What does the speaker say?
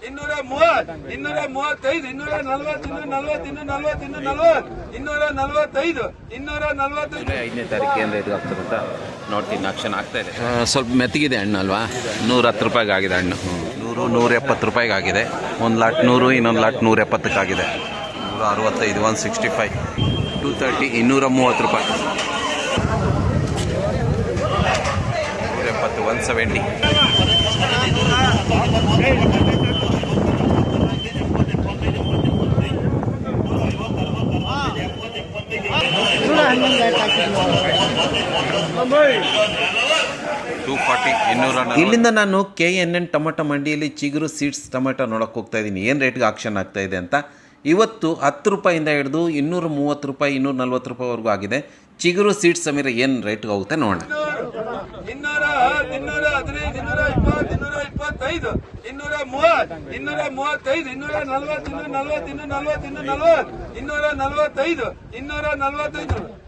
235 5ನೇ ತಾರೀಕಿಂದ ಇದು ಆಗ್ತದೆ ಅಂತ ನೋಡ್ತೀನಿ. ಆಕ್ಷನ್ ಆಗ್ತಾ ಇದೆ. ಸ್ವಲ್ಪ ಮೆತ್ತಗಿದೆ ಹಣ್ಣು ಅಲ್ವಾ. 110 ರೂಪಾಯಿಗೆ ಆಗಿದೆ ಹಣ್ಣು. 170 ರೂಪಾಯಿಗೆ ಆಗಿದೆ. ಒಂದು ಲಾಟ್ 100, ಇನ್ನೊಂದು ಲಾಟ್ 170 ಆಗಿದೆ. 165, 165, 230, 230 ರೂಪಾಯಿ, 170, 170. ಇಲ್ಲಿಂದ ನಾನು KNN ಟೊಮೆಟೊ ಮಂಡಿಯಲ್ಲಿ ಚಿಗುರು ಸೀಡ್ಸ್ ಟೊಮೆಟೊ ನೋಡೋಕೆ ಹೋಗ್ತಾ ಇದ್ದೀನಿ, ಏನು ರೇಟ್ಗೆ ಆಕ್ಷನ್ ಆಗ್ತಾ ಇದೆ ಅಂತ. ಇವತ್ತು 10 ರೂಪಾಯಿಂದ ಹಿಡಿದು 230 ರೂಪಾಯಿ, 240 ರೂಪಾಯಿವರೆಗೂ ಆಗಿದೆ. ಚಿಗುರು ಸೀಡ್ಸ್ ಸಮೀರ ಏನು ರೇಟ್ಗೆ ಹೋಗುತ್ತೆ ನೋಡೋಣ. 235